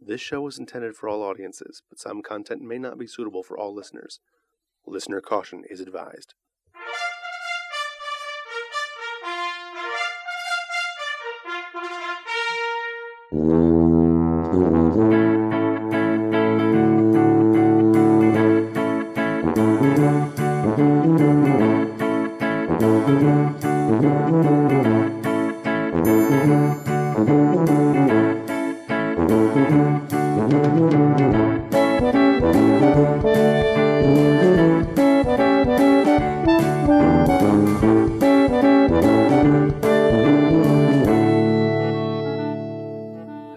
This show is intended for all audiences, but some content may not be suitable for all listeners. Listener caution is advised.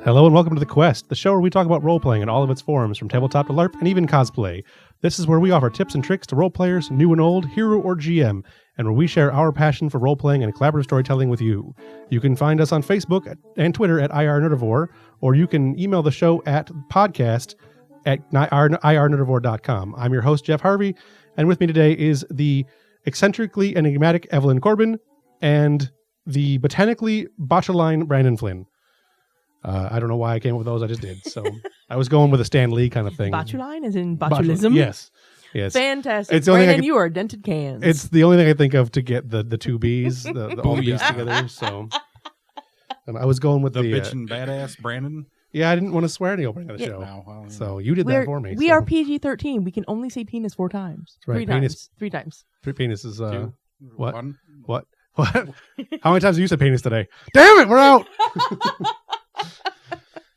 Hello and welcome to The Quest, the show where we talk about role-playing in all of its forms, from tabletop to LARP and even cosplay. This is where we offer tips and tricks to role-players, new and old, hero or GM, and where we share our passion for role-playing and collaborative storytelling with you. You can find us on Facebook and Twitter at IRNerdivore, or you can email the show at podcast@irnerdivore.com. I'm your host, Jeff Harvey, and with me today is the eccentrically enigmatic Evelyn Corbin and the botanically botuline Brandon Flynn. I don't know why I came up with those. I just did. So I was going with a Stan Lee kind of thing. Botuline as in botulism? Yes. Fantastic. Brandon, you are dented cans. It's the only thing I think of to get the two B's, all the B's together. So I was going with the bitch and badass Brandon. Yeah, I didn't want to swear at the opening of the show. No, so you did that for me. We are PG-13. We can only say penis 4 times. That's right. Three times. Penis is what? One. What? How many times have you said penis today? Damn it, we're out.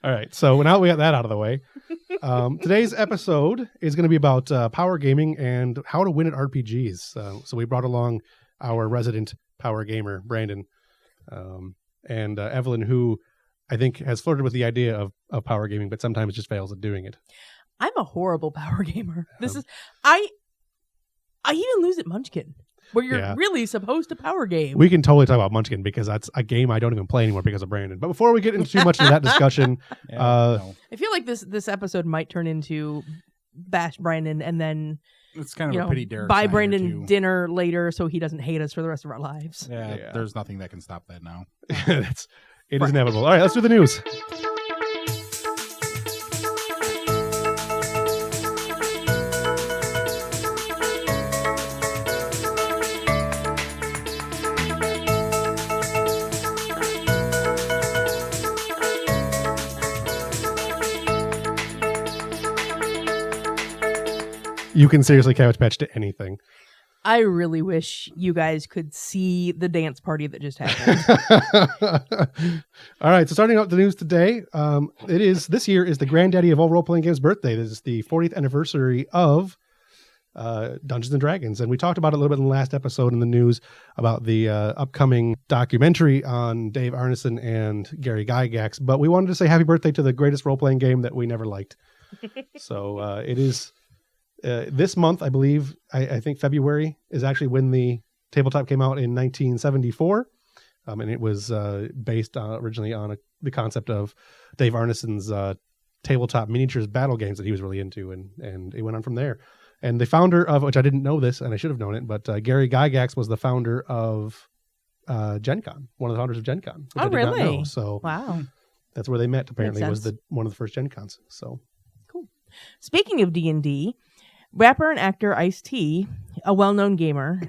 All right, so now we got that out of the way. Today's episode is going to be about power gaming and how to win at RPGs. So we brought along our resident power gamer, Brandon, and Evelyn, who I think has flirted with the idea of power gaming, but sometimes just fails at doing it. I'm a horrible power gamer. I even lose at Munchkin, where you're really supposed to power game. We can totally talk about Munchkin because that's a game I don't even play anymore because of Brandon. But before we get into too much of that discussion, I feel like this episode might turn into bash Brandon and then it's kind of a pity Derek buy Snyder Brandon too. dinner later so he doesn't hate us for the rest of our lives. Yeah. There's nothing that can stop that now. It is inevitable. All right, let's do the news. You can seriously couch patch to anything. I really wish you guys could see the dance party that just happened. All right, so starting out the news today, this year is the granddaddy of all role-playing games' birthday. This is the 40th anniversary of Dungeons & Dragons, and we talked about it a little bit in the last episode in the news about the upcoming documentary on Dave Arneson and Gary Gygax, but we wanted to say happy birthday to the greatest role-playing game that we never liked. So it is... this month, I believe, I think February is actually when the tabletop came out in 1974. And it was based originally on the concept of Dave Arneson's tabletop miniatures battle games that he was really into. And it went on from there. And the founder of, which I didn't know this, and I should have known it, but Gary Gygax was the founder of Gen Con, one of the founders of Gen Con. Which I did really? Not know. So wow. That's where they met, apparently, was one of the first Gen Cons. So cool. Speaking of D&D, rapper and actor Ice-T, a well-known gamer,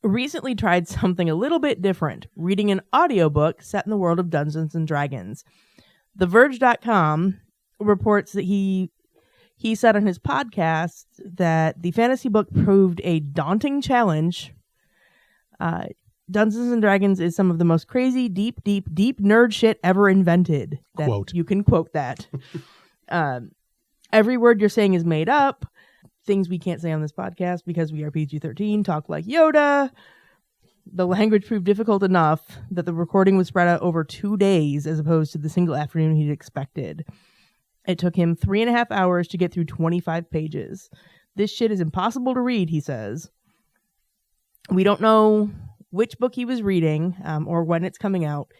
recently tried something a little bit different, reading an audiobook set in the world of Dungeons & Dragons. TheVerge.com reports that he said on his podcast that the fantasy book proved a daunting challenge. Dungeons & Dragons is some of the most crazy, deep nerd shit ever invented. Quote. You can quote that. Every word you're saying is made up. Things we can't say on this podcast because we are PG-13, talk like Yoda. The language proved difficult enough that the recording was spread out over 2 days as opposed to the single afternoon he'd expected. It took him 3.5 hours to get through 25 pages. This shit is impossible to read, he says. We don't know which book he was reading or when it's coming out,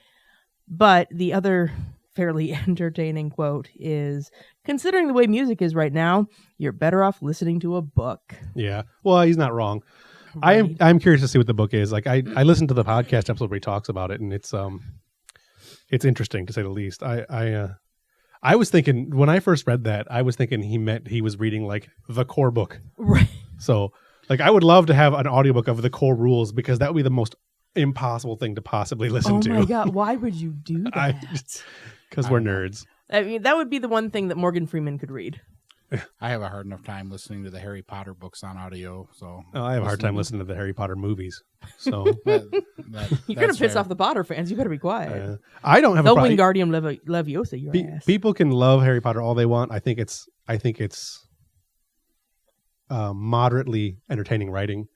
but the other fairly entertaining quote is, considering the way music is right now, you're better off listening to a book. Yeah. Well, he's not wrong. Right. I'm curious to see what the book is. Like I listened to the podcast episode where he talks about it, and it's interesting to say the least. I was thinking when I first read that, I was thinking he meant he was reading like the core book. Right. So like I would love to have an audiobook of the core rules because that would be the most impossible thing to possibly listen to. Oh my God. Why would you do that? Because we're nerds. I mean, that would be the one thing that Morgan Freeman could read. I have a hard enough time listening to the Harry Potter books on audio. So I have a hard time listening to the Harry Potter movies. So you're gonna piss off the Potter fans. You better be quiet. I don't have a problem. Wingardium Leviosa, your ass. People can love Harry Potter all they want. I think it's moderately entertaining writing.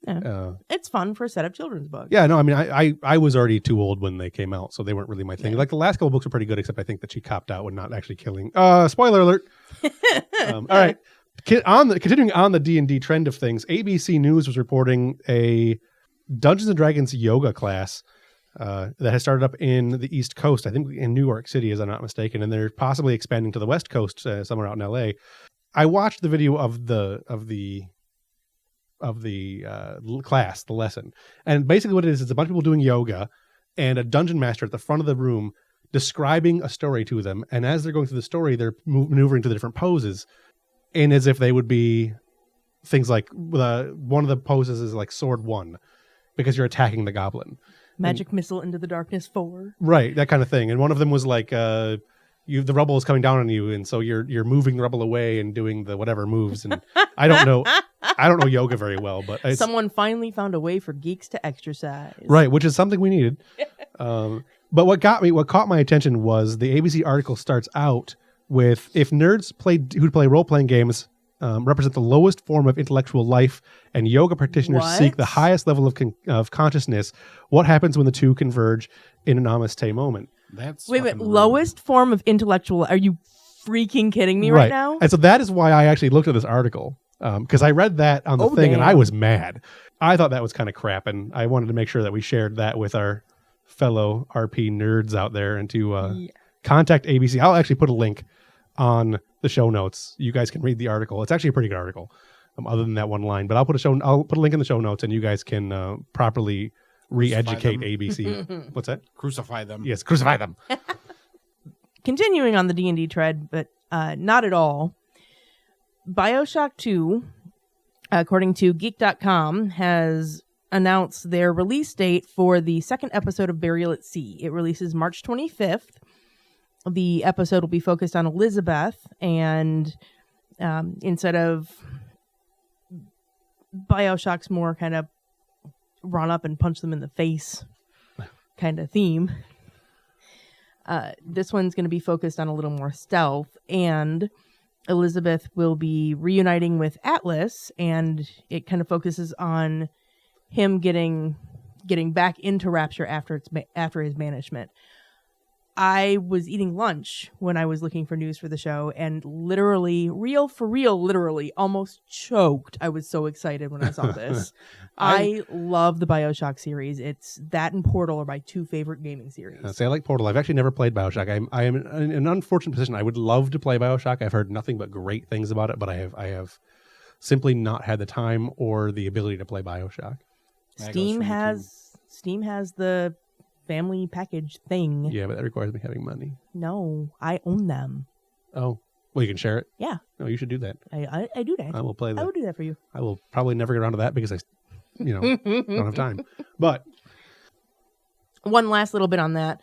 Yeah. It's fun for a set of children's books. Yeah, no, I mean, I was already too old when they came out, so they weren't really my thing. Yeah. Like the last couple books were pretty good, except I think that she copped out when not actually killing. Spoiler alert. All right, continuing on the D&D trend of things, ABC News was reporting a Dungeons and Dragons yoga class that has started up in the East Coast. I think in New York City, as I'm not mistaken, and they're possibly expanding to the West Coast somewhere out in LA. I watched the video of the class, the lesson. And basically what it is, it's a bunch of people doing yoga and a dungeon master at the front of the room describing a story to them. And as they're going through the story, they're maneuvering to the different poses. And as if they would be things like, one of the poses is like sword 1, because you're attacking the goblin. Magic missile into the darkness 4. Right, that kind of thing. And one of them was like, the rubble is coming down on you, and so you're moving the rubble away and doing the whatever moves. And I don't know yoga very well, but someone finally found a way for geeks to exercise. Right, which is something we needed. But what caught my attention was the ABC article starts out with, if nerds who play role-playing games represent the lowest form of intellectual life, and yoga practitioners seek the highest level of consciousness, what happens when the two converge in an namaste moment? Wait, lowest form of intellectual. Are you freaking kidding me right now? And so that is why I actually looked at this article, because I read that on the thing and I was mad. I thought that was kind of crap, and I wanted to make sure that we shared that with our fellow RP nerds out there, and to contact ABC. I'll actually put a link on the show notes. You guys can read the article. It's actually a pretty good article, other than that one line. But I'll put a link in the show notes, and you guys can properly re-educate ABC. What's that? Crucify them. Yes, crucify them. Continuing on the D&D tread, but not at all. BioShock 2, according to Geek.com, has announced their release date for the second episode of Burial at Sea. It releases March 25th. The episode will be focused on Elizabeth, and instead of BioShock's more kind of run up and punch them in the face kind of theme, this one's going to be focused on a little more stealth, and Elizabeth will be reuniting with Atlas, and it kind of focuses on him getting back into Rapture after his banishment. I was eating lunch when I was looking for news for the show, and literally, literally almost choked. I was so excited when I saw this. I love the BioShock series. It's that and Portal are my two favorite gaming series. I like Portal. I've actually never played BioShock. I am in an unfortunate position. I would love to play BioShock. I've heard nothing but great things about it, but I have simply not had the time or the ability to play BioShock. Steam has the family package thing. Yeah, but that requires me having money. No, I own them. Oh, well, you can share it? Yeah. No, you should do that. I do that. I will play that. I will do that for you. I will probably never get around to that because I don't have time. But one last little bit on that.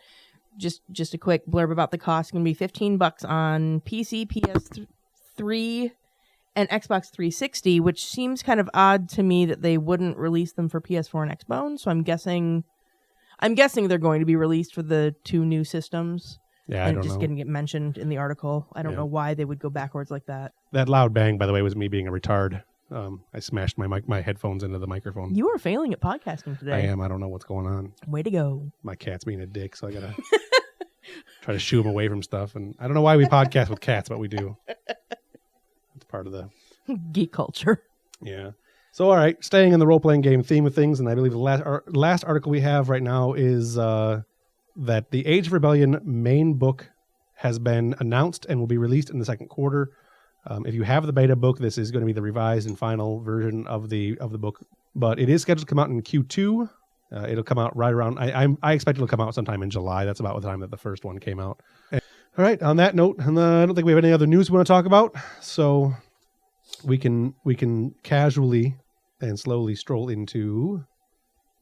Just a quick blurb about the cost. It's going to be $15 on PC, PS3, and Xbox 360, which seems kind of odd to me that they wouldn't release them for PS4 and Xbox. So I'm guessing they're going to be released for the two new systems. Yeah, I don't know. Just didn't get mentioned in the article. I don't know why they would go backwards like that. That loud bang, by the way, was me being a retard. I smashed my headphones into the microphone. You are failing at podcasting today. I am. I don't know what's going on. Way to go. My cat's being a dick, so I gotta try to shoo him away from stuff. And I don't know why we podcast with cats, but we do. It's part of the geek culture. Yeah. So, all right, staying in the role-playing game theme of things, and I believe the last article we have right now is that the Age of Rebellion main book has been announced and will be released in the second quarter. If you have the beta book, this is going to be the revised and final version of the book, but it is scheduled to come out in Q2. It'll come out right around. I expect it'll come out sometime in July. That's about the time that the first one came out. All right. On that note, I don't think we have any other news we want to talk about, so we can casually and slowly stroll into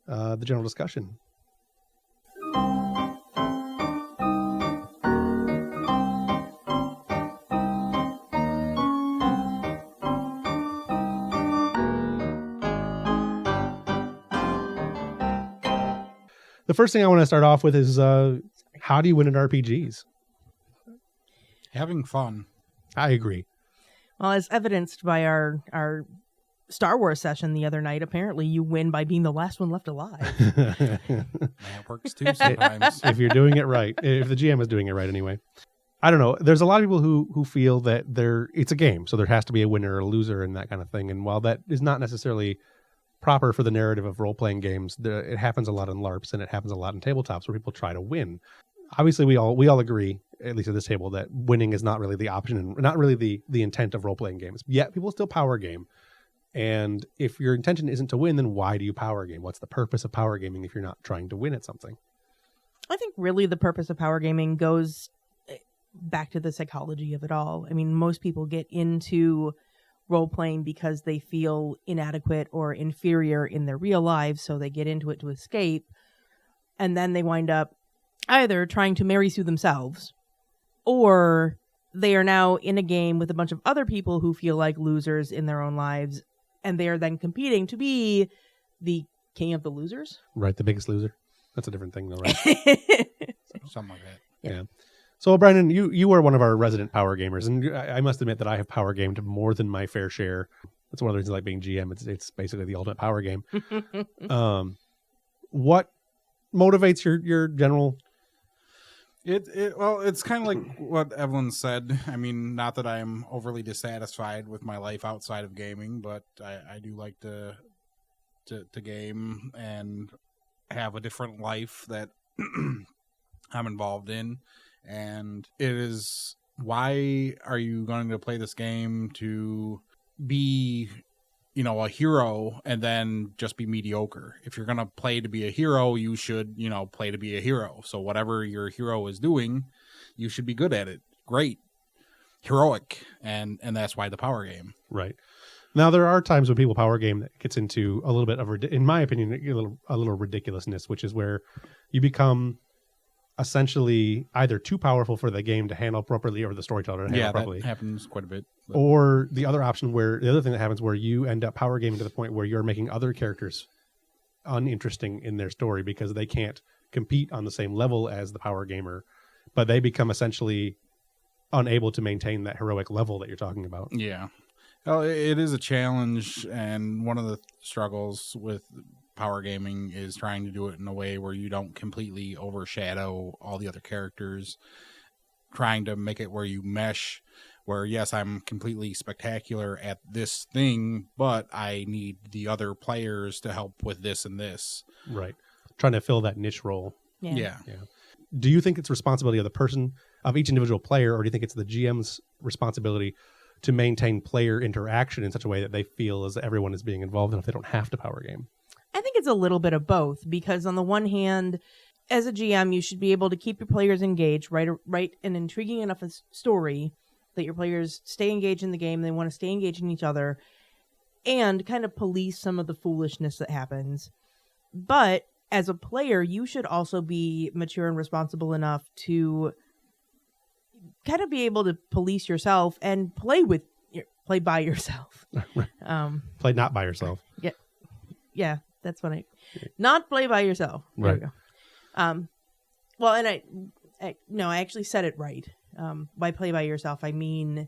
the general discussion. The first thing I want to start off with is how do you win at RPGs? Having fun. I agree. Well, as evidenced by our Star Wars session the other night, apparently you win by being the last one left alive. That works too sometimes. If you're doing it right, if the GM is doing it right anyway. I don't know. There's a lot of people who feel that it's a game, so there has to be a winner or a loser and that kind of thing. And while that is not necessarily proper for the narrative of role-playing games, it happens a lot in LARPs and it happens a lot in tabletops where people try to win. Obviously, we all agree, at least at this table, that winning is not really the option and not really the intent of role-playing games. Yet people still power game. And if your intention isn't to win, then why do you power game? What's the purpose of power gaming if you're not trying to win at something? I think really the purpose of power gaming goes back to the psychology of it all. I mean, most people get into role-playing because they feel inadequate or inferior in their real lives, so they get into it to escape. And then they wind up either trying to marry Sue themselves, or they are now in a game with a bunch of other people who feel like losers in their own lives, and they are then competing to be the king of the losers. Right, the biggest loser. That's a different thing, though, right? Something like that. Yeah. So, Brandon, you are one of our resident power gamers, and I must admit that I have power gamed more than my fair share. That's one of the reasons I like being GM. It's basically the ultimate power game. What motivates your general? Well, it's kind of like what Evelyn said. I mean, not that I'm overly dissatisfied with my life outside of gaming, but I do like to game and have a different life that I'm involved in. And it is, why are you going to play this game to be, a hero and then just be mediocre? If you're going to play to be a hero, you should, play to be a hero. So whatever your hero is doing, you should be good at it. Great. Heroic. And that's why the power game. Right. Now, there are times when people power game that gets into a little bit of, in my opinion, a little ridiculousness, which is where you become essentially either too powerful for the game to handle properly or the storyteller to handle properly. That happens quite a bit. But... Or the other option the other thing that happens where you end up power gaming to the point where you're making other characters uninteresting in their story because they can't compete on the same level as the power gamer, but they become essentially unable to maintain that heroic level that you're talking about. Yeah. Well, it is a challenge, and one of the struggles with power gaming is trying to do it in a way where you don't completely overshadow all the other characters, trying to make it where you mesh, where yes, I'm completely spectacular at this thing, but I need the other players to help with this and this. Right. Trying to fill that niche role. Yeah. Do you think it's responsibility of each individual player, or do you think it's the GM's responsibility to maintain player interaction in such a way that they feel as everyone is being involved and if they don't have to power game? I think it's a little bit of both, because on the one hand, as a GM, you should be able to keep your players engaged, write an intriguing enough story that your players stay engaged in the game, they want to stay engaged in each other, and kind of police some of the foolishness that happens. But as a player, you should also be mature and responsible enough to kind of be able to police yourself and play by yourself. Play not by yourself. Yeah, that's what not play by yourself. There Right. we go. Well, and I actually said it right. By play by yourself, I mean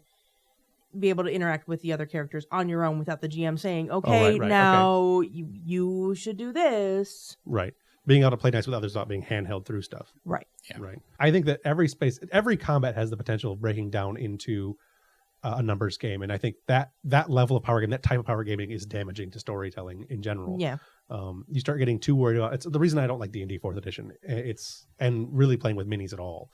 be able to interact with the other characters on your own without the GM saying, okay, right, now you should do this. Right. Being able to play nice with others without being handheld through stuff. Right. Yeah. Right. I think that every combat has the potential of breaking down into a numbers game. And I think that level of power game, that type of power gaming is damaging to storytelling in general. Yeah. You start getting too worried about it's the reason I don't like D&D 4th edition. And really playing with minis at all.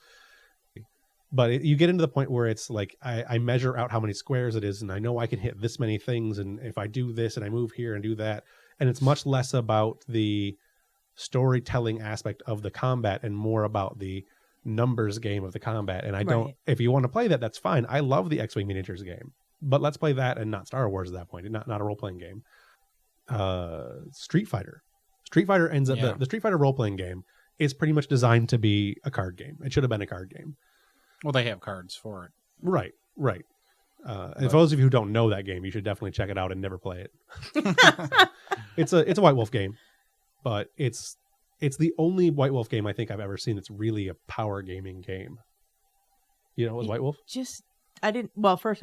But you get into the point where it's like I measure out how many squares it is, and I know I can hit this many things, and if I do this and I move here and do that, and it's much less about the storytelling aspect of the combat and more about the numbers game of the combat. And I don't, Right. if you want to play that, that's fine. I love the X-Wing miniatures game, but let's play that and not Star Wars at that point, not a role-playing game. Street Fighter ends up, Yeah. the Street Fighter role-playing game is pretty much designed to be a card game. It should have been a card game. Well, they have cards for it. Right. And for those of you who don't know that game, you should definitely check it out and never play it. It's a White Wolf game, but it's the only White Wolf game I think I've ever seen that's really a power gaming game. You know, it was White Wolf. First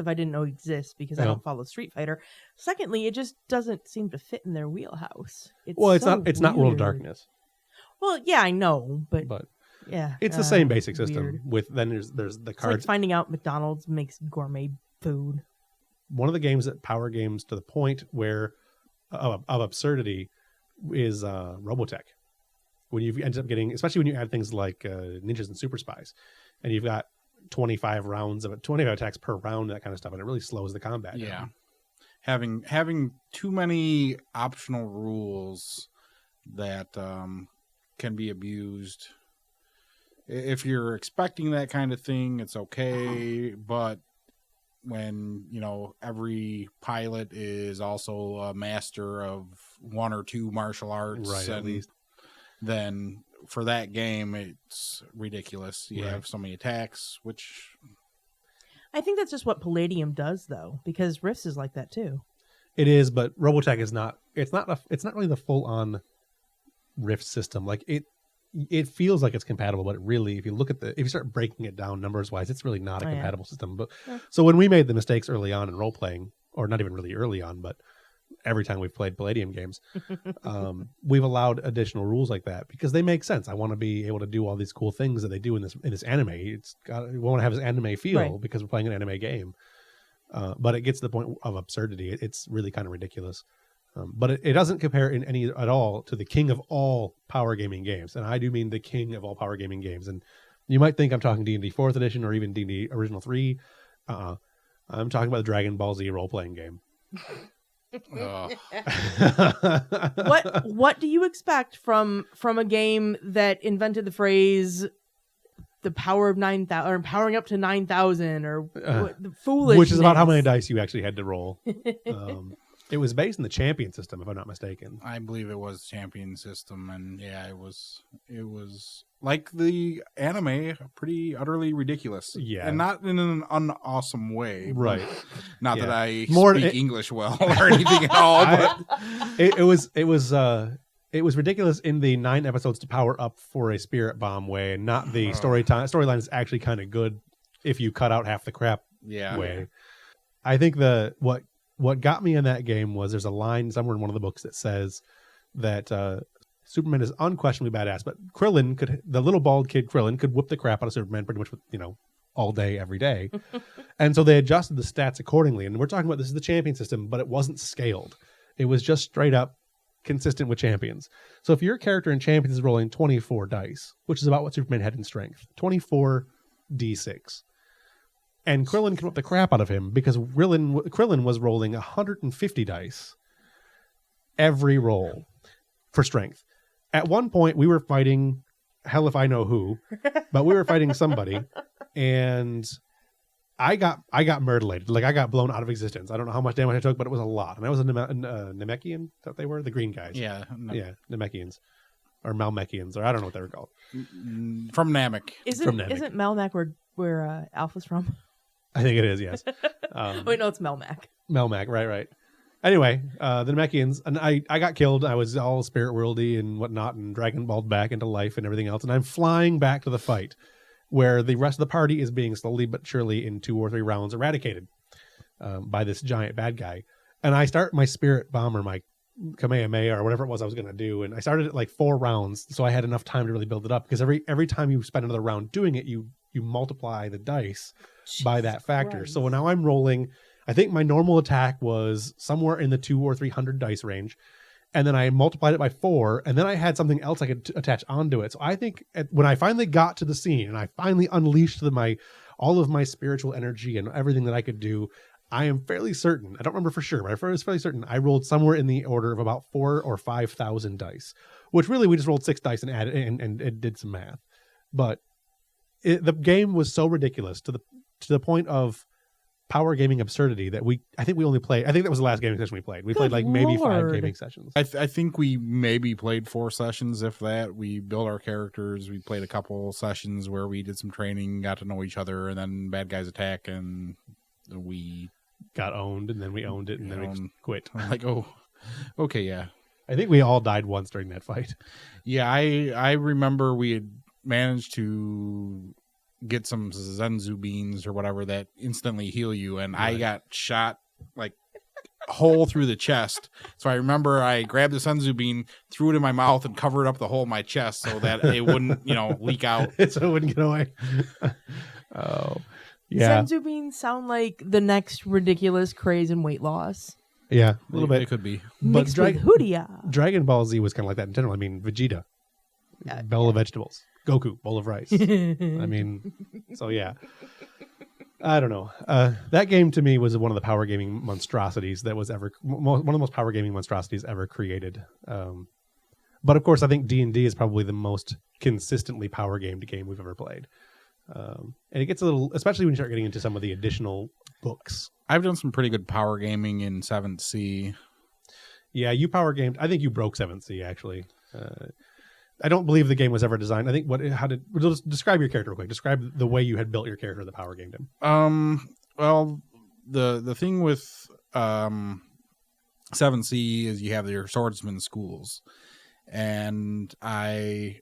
off, I didn't know it exists because I Yeah. don't follow Street Fighter. Secondly, it just doesn't seem to fit in their wheelhouse. It's so not World of weird. Darkness, Well, yeah, I know, but but yeah, it's the same basic system. weird. With then there's the It's like cards. finding out McDonald's makes gourmet food. One of the games that power games to the point where of absurdity is Robotech. When you end up getting, especially when you add things like ninjas and super spies, and you've got 25 attacks per round, that kind of stuff, and it really slows the combat Yeah. down. Having too many optional rules that can be abused. If you're expecting that kind of thing, it's okay. But when, every pilot is also a master of one or two martial arts, Right, at least. then for that game, it's ridiculous. You Right. have so many attacks, which I think that's just what Palladium does, though, because Rifts is like that too. It is, but Robotech is not. It's not really the full on Rift system. Like it feels like it's compatible, but really, if you start breaking it down numbers wise, it's really not a Oh, yeah. compatible system. But Yeah. so when we made the mistakes early on in role playing, or not even really early on, but every time we've played Palladium games, we've allowed additional rules like that because they make sense. I want to be able to do all these cool things that they do in this anime. We want to have this anime feel Right. because we're playing an anime game. But it gets to the point of absurdity. It's really kind of ridiculous. But it doesn't compare in any at all to the king of all power gaming games. And I do mean the king of all power gaming games. And you might think I'm talking D&D 4th edition or even D&D Original 3. I'm talking about the Dragon Ball Z role-playing game. What do you expect from a game that invented the phrase "the power of 9,000" or powering up to 9,000 or the foolishness, Which is about how many dice you actually had to roll. It was based in the champion system, if I'm not mistaken. I believe it was champion system, and yeah, it was like the anime, pretty utterly ridiculous. Yeah. And not in an unawesome way. Right. Not Yeah. that I More- speak English well or anything at all, but It was ridiculous in the 9 episodes to power up for a spirit bomb way, and not the storyline is actually kind of good if you cut out half the crap yeah. way. I think what got me in that game was there's a line somewhere in one of the books that says that Superman is unquestionably badass, but the little bald kid Krillin could whoop the crap out of Superman pretty much with, all day, every day. And so they adjusted the stats accordingly. And we're talking about this is the champion system, but it wasn't scaled. It was just straight up consistent with champions. So if your character in champions is rolling 24 dice, which is about what Superman had in strength, 24 D6. And Krillin can whip the crap out of him because Krillin was rolling 150 dice every roll for strength. At one point, we were fighting, hell if I know who, but we were fighting somebody, and I got murdered. Like, I got blown out of existence. I don't know how much damage I took, but it was a lot. And I was a Namekian, that they were? The green guys. Yeah. Yeah, Namekians. Or Malmekians, or I don't know what they were called. From Namek. From Namek. Isn't Melmac where Alpha's from? I think it is, yes. Wait, no, it's Melmac. Melmac, right. Anyway, the Namekians, and I got killed. I was all spirit worldy and whatnot, and Dragon Balled back into life and everything else. And I'm flying back to the fight, where the rest of the party is being slowly but surely in 2 or 3 rounds eradicated by this giant bad guy. And I start my spirit bomb or my Kamehameha or whatever it was I was going to do, and I started at like 4 rounds, so I had enough time to really build it up. Because every time you spend another round doing it, you multiply the dice by that factor. Christ. So now I'm rolling. I think my normal attack was somewhere in the 200 or 300 dice range, and then I multiplied it by 4, and then I had something else I could attach onto it. So I think when I finally got to the scene and I finally unleashed all of my spiritual energy and everything that I could do, I am fairly certain, I don't remember for sure, but I was fairly certain I rolled somewhere in the order of about 4,000 or 5,000 dice, which really we just rolled 6 dice and added and did some math. But the game was so ridiculous to the point of power gaming absurdity that I think that was the last gaming session we played. We played like maybe 5 gaming sessions. I think we maybe played 4 sessions, if that. We built our characters. We played a couple sessions where we did some training, got to know each other, and then bad guys attack, and we got owned, and then we owned it, and then we quit. Like, oh, okay, yeah. I think we all died once during that fight. Yeah, I remember we had managed to get some Zenzu beans or whatever that instantly heal you, and I got shot like hole through the chest. So I remember I grabbed the Zenzu bean, threw it in my mouth, and covered up the hole in my chest so that it wouldn't, leak out. So it wouldn't get away. Oh, yeah. Zenzu beans sound like the next ridiculous craze in weight loss. Yeah, a little bit. It could be. But Mixed with Hoodia. Dragon Ball Z was kind of like that in general. I mean, Vegeta, bowl of vegetables. Goku, bowl of rice. I mean, so yeah. I don't know. That game to me was one of the power gaming monstrosities that was one of the most power gaming monstrosities ever created. But of course, I think D&D is probably the most consistently power gamed game we've ever played. And it gets a little, especially when you start getting into some of the additional books. I've done some pretty good power gaming in 7th Sea. Yeah, you power gamed. I think you broke 7th Sea, actually. I don't believe the game was ever designed. I think describe your character real quick. Describe the way you had built your character in the power gamed him. Well, the thing with 7th Sea is you have your swordsman schools. And I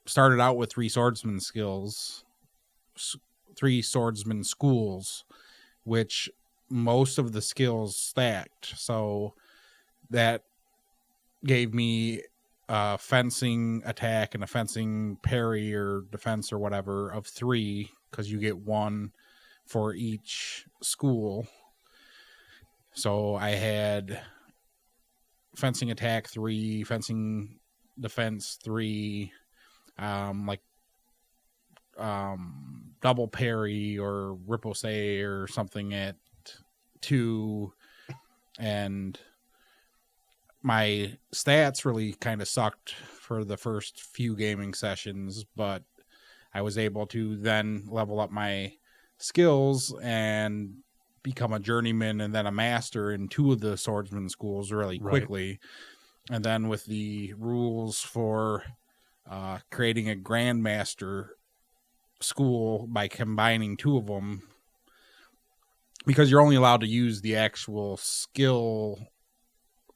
started out with 3 swordsman skills, 3 swordsman schools, which most of the skills stacked. So that gave me a fencing attack and a fencing parry or defense or whatever of 3, because you get 1 for each school. So I had fencing attack 3, fencing defense 3, double parry or riposte or something at 2, and my stats really kind of sucked for the first few gaming sessions, but I was able to then level up my skills and become a journeyman and then a master in 2 of the swordsman schools really quickly. Right. And then with the rules for creating a grandmaster school by combining 2 of them, because you're only allowed to use the actual skill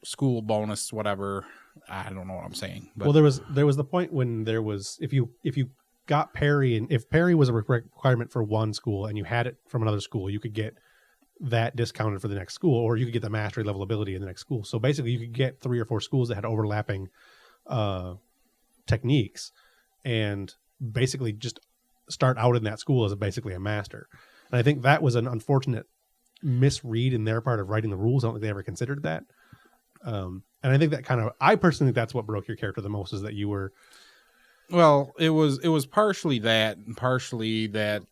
school bonus, whatever. I don't know what I'm saying. But. Well, there was the point when there was, if you got parry, and if parry was a requirement for one school and you had it from another school, you could get that discounted for the next school, or you could get the mastery level ability in the next school. So basically you could get 3 or 4 schools that had overlapping techniques and basically just start out in that school as basically a master. And I think that was an unfortunate misread in their part of writing the rules. I don't think they ever considered that. And I think that I personally think that's what broke your character the most, is that you were. Well, it was partially that, and partially that,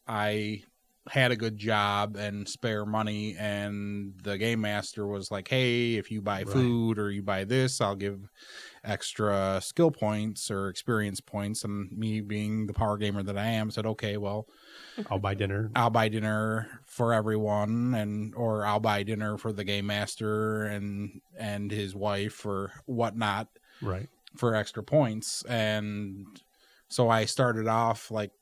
I had a good job and spare money, and the game master was like, hey, if you buy food or you buy this, I'll give extra skill points or experience points. And me being the power gamer that I am said, okay, well, I'll buy dinner for everyone, or I'll buy dinner for the game master and his wife or whatnot, right, for extra points. And so I started off like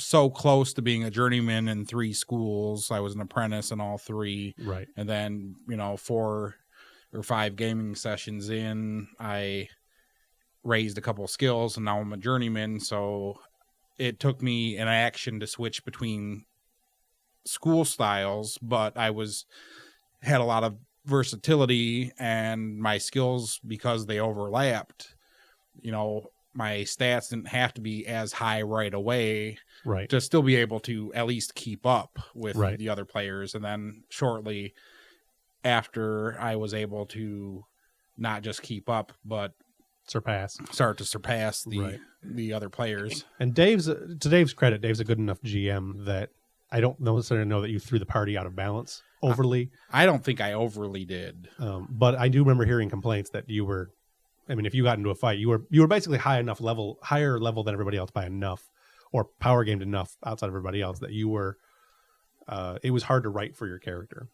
so close to being a journeyman in 3 schools. I was an apprentice in all 3. Right. And then, 4 or 5 gaming sessions in, I raised a couple of skills, and now I'm a journeyman. So it took me an action to switch between school styles, but I had a lot of versatility, and my skills, because they overlapped, my stats didn't have to be as high right away, right, to still be able to at least keep up with right. the other players. And then shortly after, I was able to not just keep up, but start to surpass the other players. And to Dave's credit, Dave's a good enough GM that I don't necessarily know that you threw the party out of balance overly. I don't think I overly did. But I do remember hearing complaints that if you got into a fight, you were basically higher level than everybody else by enough or power gamed enough outside of everybody else that you were, it was hard to write for your character.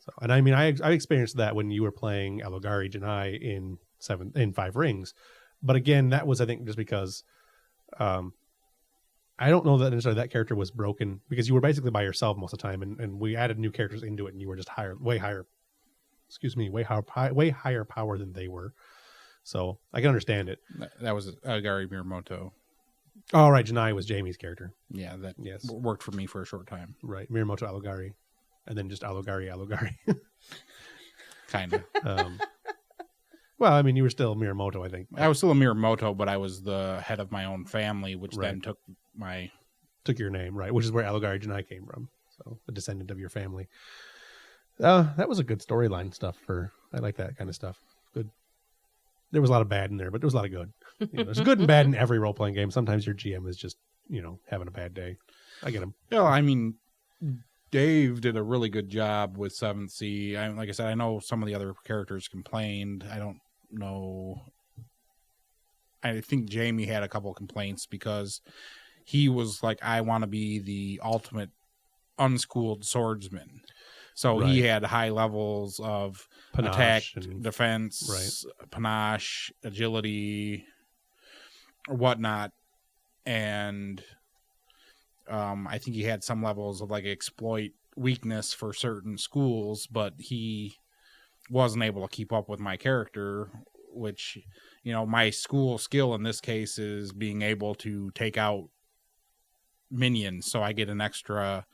So, and I mean, I experienced that when you were playing Alogari Janai in Five Rings, but again, that was, I think, just because, I don't know that necessarily that character was broken because you were basically by yourself most of the time, and we added new characters into it, and you were just way higher power than they were. So I can understand it. That was Gary Miyamoto. Oh, right. Janai was Jamie's character. Yeah, that Yes. worked for me for a short time. Right. Miyamoto Alogari. And then just Alogari. Kind of. Well, I mean, you were still Miyamoto, I think. I was still a Miyamoto, but I was the head of my own family, which Right. then took your name, right? Which is where Alogari Janai came from. So a descendant of your family. That was a good storyline stuff I like that kind of stuff. Good. There was a lot of bad in there, but there was a lot of good. There's good and bad in every role-playing game. Sometimes your GM is just, having a bad day. I get him. Yeah, I mean, Dave did a really good job with 7th Sea. Like I said, I know some of the other characters complained. I don't know. I think Jamie had a couple of complaints because he was like, I want to be the ultimate unschooled swordsman. So he had high levels of Panache attack, and defense, panache, agility, or whatnot. And I think he had some levels of like exploit weakness for certain schools, but he wasn't able to keep up with my character, which, my school skill in this case is being able to take out minions. So I get an extra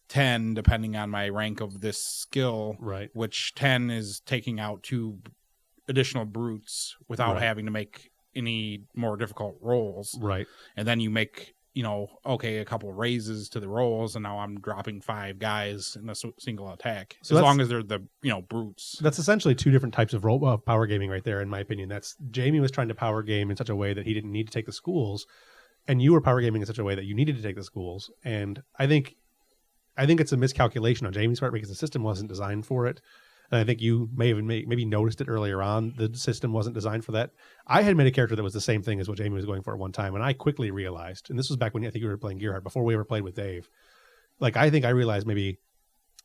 10 depending on my rank of this skill, right? Which 10 is taking out 2 additional brutes without having to make any more difficult rolls, right? And then you make a couple of raises to the rolls, and now I'm dropping 5 guys in a single attack, so as long as they're the brutes. That's essentially 2 different types of power gaming right there, in my opinion. That's Jamie was trying to power game in such a way that he didn't need to take the schools, and you were power gaming in such a way that you needed to take the schools. And I think it's a miscalculation on Jamie's part because the system wasn't designed for it. And I think you may have maybe noticed it earlier on. The system wasn't designed for that. I had made a character that was the same thing as what Jamie was going for at one time, and I quickly realized, and this was back when I think you were playing Gearhart, before we ever played with Dave. Like, I think I realized maybe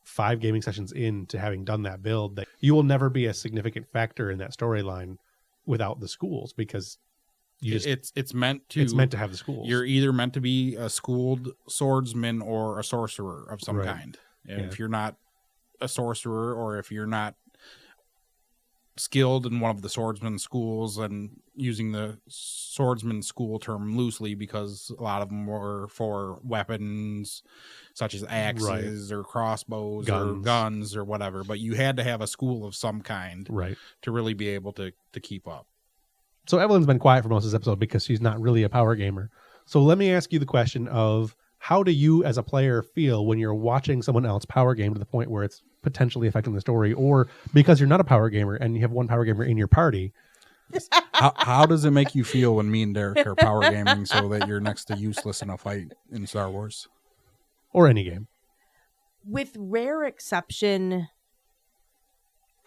5 gaming sessions into having done that build that you will never be a significant factor in that storyline without the schools, because it's meant to have the schools. You're either meant to be a schooled swordsman or a sorcerer of some kind. And if you're not a sorcerer, or if you're not skilled in one of the swordsman schools, and using the swordsman school term loosely because a lot of them were for weapons such as axes or crossbows or guns or whatever, but you had to have a school of some kind to really be able to keep up. So Evelyn's been quiet for most of this episode because she's not really a power gamer. So let me ask you the question of, how do you as a player feel when you're watching someone else power game to the point where it's potentially affecting the story, or because you're not a power gamer and you have one power gamer in your party? How does it make you feel when me and Derek are power gaming so that you're next to useless in a fight in Star Wars? Or any game. With rare exception,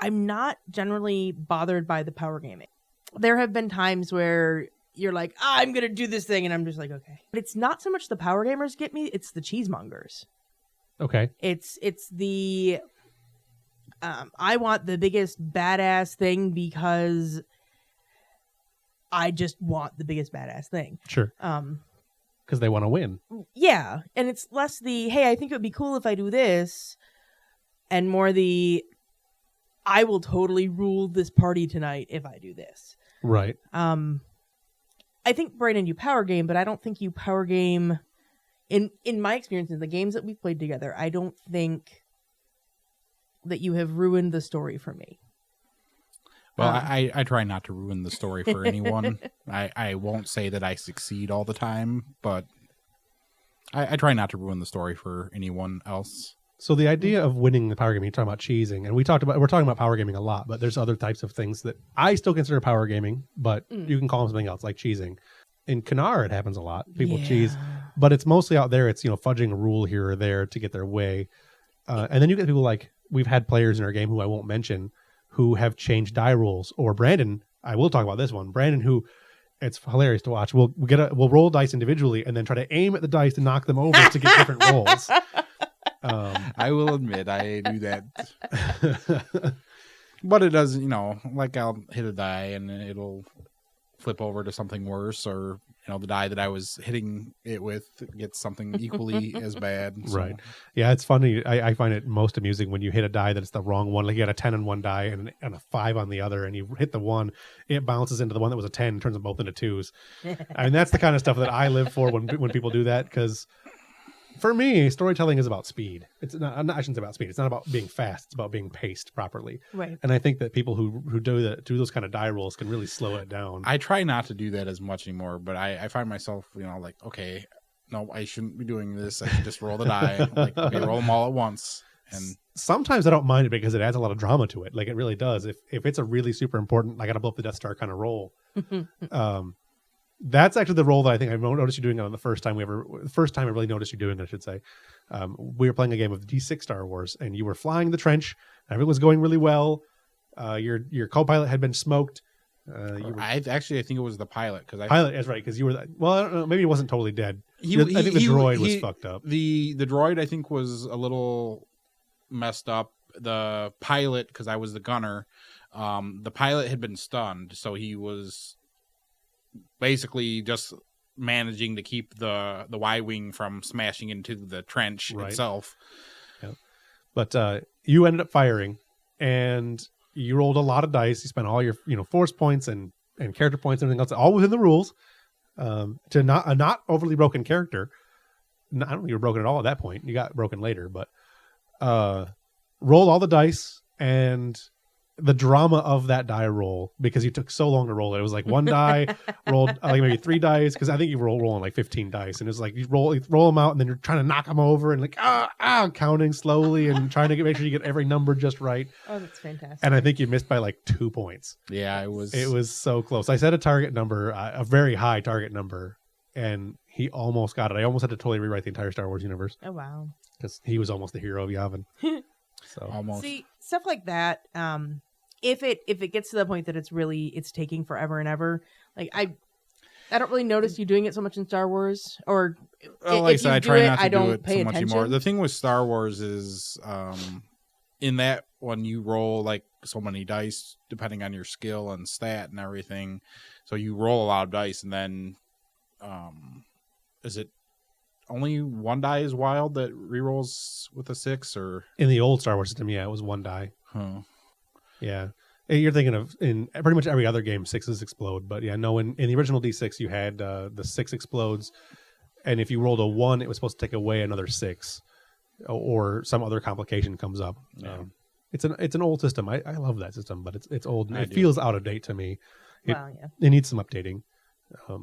I'm not generally bothered by the power gaming. There have been times where you're like, I'm going to do this thing, and I'm just like, okay. But it's not so much the power gamers get me, it's the cheesemongers. Okay. It's the, I want the biggest badass thing because I just want the biggest badass thing. Sure. Because they want to win. Yeah. And it's less the, hey, I think it would be cool if I do this, and more the, I will totally rule this party tonight if I do this. Right. I think, Brandon, you power game, but I don't think you power game in my experience in the games that we've played together. I don't think that you have ruined the story for me. Well, I try not to ruin the story for anyone. I won't say that I succeed all the time, but I try not to ruin the story for anyone else. So the idea of winning the power gaming, you're talking about cheesing, and we're talking about power gaming a lot, but there's other types of things that I still consider power gaming, but you can call them something else, like cheesing. In Kanar, it happens a lot. People cheese, but it's mostly out there. It's, fudging a rule here or there to get their way. And then you get people like, we've had players in our game who I won't mention, who have changed die rules. Or Brandon, I will talk about this one. Brandon, who It's hilarious to watch. We'll roll dice individually and then try to aim at the dice to knock them over to get different rolls. I will admit I do that. But it doesn't, like I'll hit a die and it'll flip over to something worse, or the die that I was hitting it with gets something equally as bad. So. Right. Yeah, it's funny. I find it most amusing when you hit a die that it's the wrong one. Like you got a 10 on one die and a 5 on the other, and you hit the one, it bounces into the one that was a 10 and turns them both into 2s. I mean, that's the kind of stuff that I live for when people do that, because for me, storytelling is about speed. It's not. I shouldn't say about speed. It's not about being fast. It's about being paced properly. Right. And I think that people who do those kind of die rolls can really slow it down. I try not to do that as much anymore, but I find myself, like, okay, no, I shouldn't be doing this. I should just roll the die. Like, okay, roll them all at once. And sometimes I don't mind it because it adds a lot of drama to it. Like it really does. If it's a really super important, I got to blow up the Death Star kind of roll. That's actually the role that I think I noticed you doing on the first time I really noticed you doing it, I should say. We were playing a game of D6 Star Wars, and you were flying the trench. Everything was going really well. Your co-pilot had been smoked. I think it was the pilot, pilot is right, because you were well, I don't know, maybe he wasn't totally dead. I think the droid was fucked up. The droid I think was a little messed up. The pilot, because I was the gunner, the pilot had been stunned, so he was basically just managing to keep the Y-wing from smashing into the trench itself. Yeah. But you ended up firing, and you rolled a lot of dice. You spent all your force points and character points and everything else, all within the rules, to not overly broken character. I don't think you were broken at all at that point. You got broken later, but rolled all the dice, and the drama of that die roll, because you took so long to roll it. It was like one die rolled like maybe 3 dice, because I think you were rolling like 15 dice, and it's like you roll them out, and then you're trying to knock them over, and like counting slowly and trying to make sure you get every number just right. Oh, that's fantastic! And I think you missed by like 2 points. Yeah, it was so close. I set a target number, a very high target number, and he almost got it. I almost had to totally rewrite the entire Star Wars universe. Oh wow! Because he was almost the hero of Yavin. So almost. See, stuff like that. If it gets to the point that it's taking forever and ever, like I don't really notice you doing it so much in Star Wars, or like I said, I try not to do it pay so much attention. anymore. The thing with Star Wars is, in that one you roll like so many dice depending on your skill and stat and everything. So you roll a lot of dice, and then, is it only one die is wild that rerolls with a 6, or in the old Star Wars system, yeah, it was 1 die. Huh. Yeah. You're thinking of in pretty much every other game, 6s explode. But yeah, no, in the original D6, you had the 6 explodes. And if you rolled a 1, it was supposed to take away another 6, or some other complication comes up. Yeah. It's an old system. I love that system, but it's old. And it feels out of date to me. It needs some updating.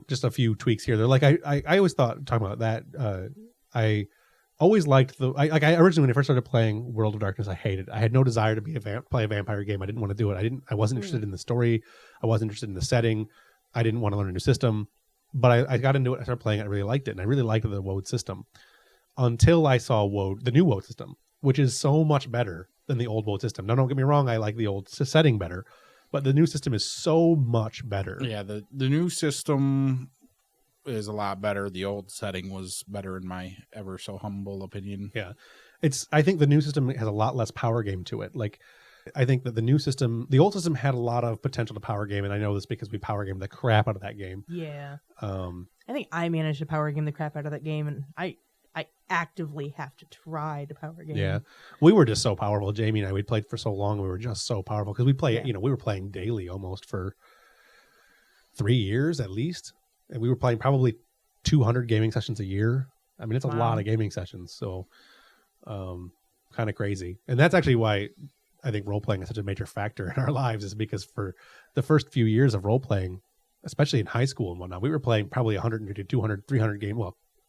Just a few tweaks here. They're like, I always thought, talking about that, I always liked I originally, when I first started playing World of Darkness, I hated it. I had no desire to play a vampire game. I didn't want to do it. I wasn't interested in the story. I wasn't interested in the setting. I didn't want to learn a new system, but I got into it. I started playing it. I really liked it. And I really liked the WOD system until I saw the new WOD system, which is so much better than the old WOD system. Now, don't get me wrong. I like the old setting better, but the new system is so much better. Yeah. The new system is a lot better. The old setting was better in my ever so humble opinion. Yeah. I think the new system has a lot less power game to it. Like, I think that the old system had a lot of potential to power game, and I know this because we power game the crap out of that game. Yeah. I think I managed to power game the crap out of that game, and I actively have to try to power game. Yeah. We were just so powerful. Jamie and I, we played for so long, we were just so powerful because we were playing daily almost for 3 years at least. And we were playing probably 200 gaming sessions a year. I mean, it's a lot of gaming sessions. So kind of crazy. And that's actually why I think role-playing is such a major factor in our lives, is because for the first few years of role-playing, especially in high school and whatnot, we were playing probably 150, 200, 300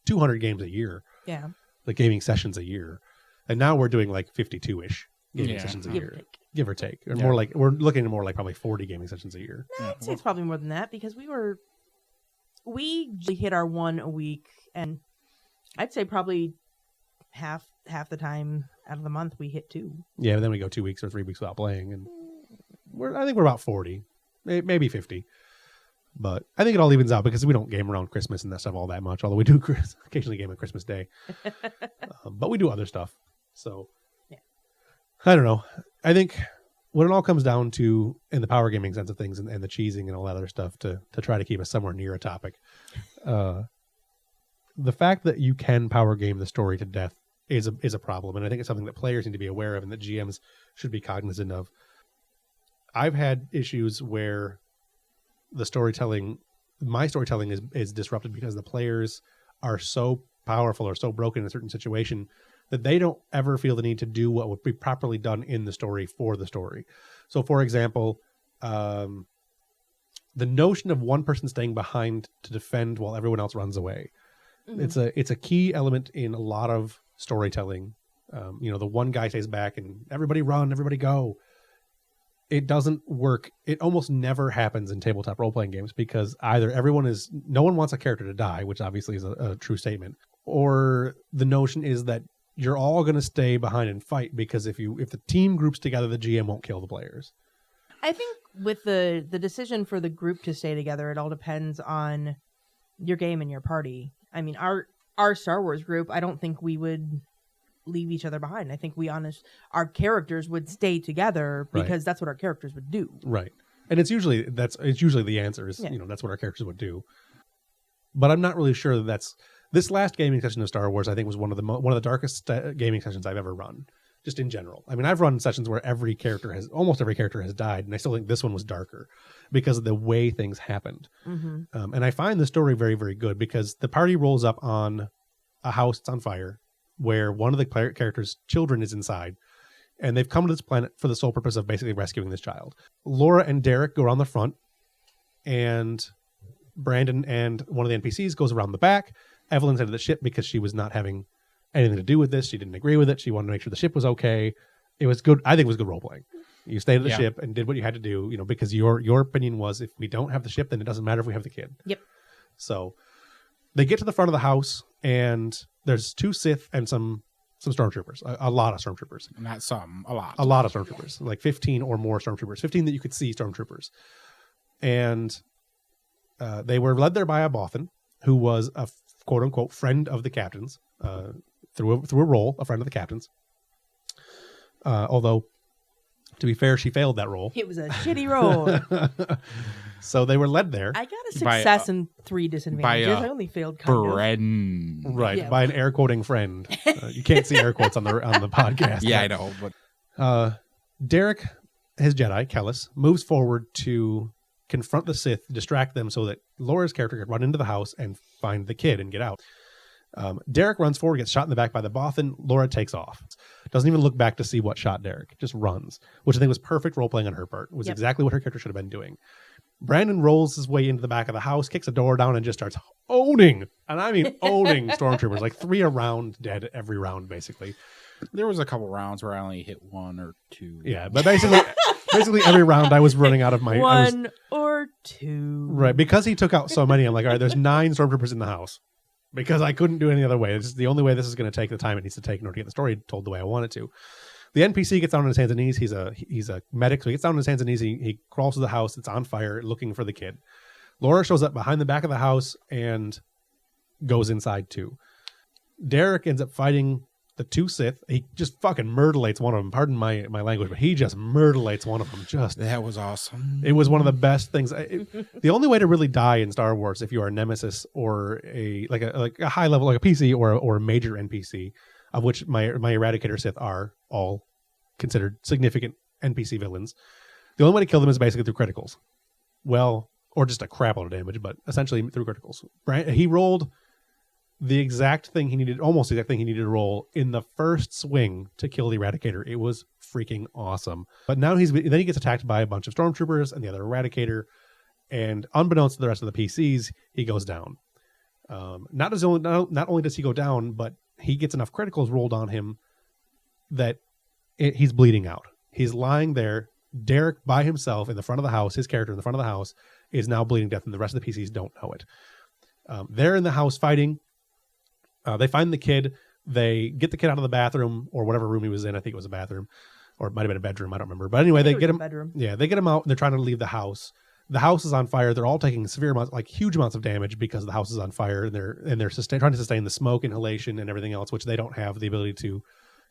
200 games a year. Yeah. Like gaming sessions a year. And now we're doing like 52-ish gaming sessions a year. Give or take. Or more like, we're looking at more like probably 40 gaming sessions a year. No, I'd say it's probably more than that, because we hit our 1 a week, and I'd say probably half the time out of the month we hit 2. Yeah, but then we go 2 weeks or 3 weeks without playing, and I think we're about 40, maybe 50. But I think it all evens out because we don't game around Christmas and that stuff all that much, although we do occasionally game on Christmas Day. But we do other stuff. So, yeah. I don't know. I think when it all comes down to, in the power gaming sense of things and the cheesing and all that other stuff, to try to keep us somewhere near a topic, the fact that you can power game the story to death is a problem. And I think it's something that players need to be aware of and that GMs should be cognizant of. I've had issues where my storytelling is disrupted because the players are so powerful or so broken in a certain situation that they don't ever feel the need to do what would be properly done in the story for the story. So, for example, the notion of one person staying behind to defend while everyone else runs away. Mm-hmm. It's a key element in a lot of storytelling. The one guy stays back and everybody run, everybody go. It doesn't work. It almost never happens in tabletop role-playing games because either no one wants a character to die, which obviously is a true statement, or the notion is that you're all going to stay behind and fight because if the team groups together, the GM won't kill the players. I think with the decision for the group to stay together, it all depends on your game and your party. I mean, our Star Wars group, I don't think we would leave each other behind. I think our characters would stay together because that's what our characters would do. Right. And it's usually the answer is, that's what our characters would do. But I'm not really sure that's this last gaming session of Star Wars, I think, was one of the darkest gaming sessions I've ever run, just in general. I mean, I've run sessions where almost every character has died, and I still think this one was darker because of the way things happened. Mm-hmm. And I find the story very, very good because the party rolls up on a house that's on fire where one of the characters' children is inside, and they've come to this planet for the sole purpose of basically rescuing this child. Laura and Derek go around the front, and Brandon and one of the NPCs goes around the back. Evelyn's into the ship because she was not having anything to do with this. She didn't agree with it. She wanted to make sure the ship was okay. It was good. I think it was good role-playing. You stayed at the ship and did what you had to do, because your opinion was if we don't have the ship, then it doesn't matter if we have the kid. Yep. So they get to the front of the house, and there's 2 Sith and some stormtroopers, a lot of stormtroopers. Not some, a lot. A lot of stormtroopers, like 15 or more stormtroopers, 15 that you could see stormtroopers. And they were led there by a Bothan who was a quote-unquote friend of the captain's, through a role, a friend of the captain's. Although, to be fair, she failed that role. It was a shitty role. So they were led there. I got a success and 3 disadvantages. I only failed kind of. Right, by an air quoting friend. You can't see air quotes on the podcast. Yeah, I know. But Derek, his Jedi, Kellis, moves forward to confront the Sith, distract them so that Laura's character could run into the house and find the kid and get out. Derek runs forward, gets shot in the back by the Bothan. Laura takes off. Doesn't even look back to see what shot Derek. Just runs, which I think was perfect role-playing on her part. It was exactly what her character should have been doing. Brandon rolls his way into the back of the house, kicks a door down, and just starts owning, and I mean owning stormtroopers, like 3 around, dead every round, basically. There was a couple rounds where I only hit 1 or 2. Yeah, but basically every round I was running out of my... 1 or 2. Right, because he took out so many, I'm like, all right, there's 9 stormtroopers in the house. Because I couldn't do any other way. It's just the only way this is going to take the time it needs to take in order to get the story told the way I want it to. The NPC gets down on his hands and knees. He's a medic, so he gets down on his hands and knees. He crawls to the house. It's on fire, looking for the kid. Laura shows up behind the back of the house and goes inside too. Derek ends up fighting the 2 Sith. He just fucking murderlates one of them. Pardon my language, but he just murderlates one of them. That was awesome. It was one of the best ththings. The only way to really die in Star Wars, if you are a Nemesis or a high level, like a PC or a major NPC, of which my Eradicator Sith are all considered significant NPC villains, the only way to kill them is basically through criticals. Well, or just a crap load of damage, but essentially through criticals. He rolled the exact thing he needed, almost the exact thing he needed to roll in the first swing to kill the Eradicator. It was freaking awesome. But now then he gets attacked by a bunch of stormtroopers and the other Eradicator, and unbeknownst to the rest of the PCs, he goes down. Not only does he go down, but he gets enough criticals rolled on him that he's bleeding out. He's lying there. Derek by himself in the front of the house, his character in the front of the house, is now bleeding to death, and the rest of the PCs don't know it. They're in the house fighting. They find the kid. They get the kid out of the bathroom or whatever room he was in. I think it was a bathroom, or it might have been a bedroom. I don't remember. But anyway, they get him. Bedroom. Yeah, they get him out. And they're trying to leave the house. the house is on fire. They're all taking severe amounts, like huge amounts of damage because the house is on fire, and they're trying to sustain the smoke inhalation and everything else, which they don't have the ability to.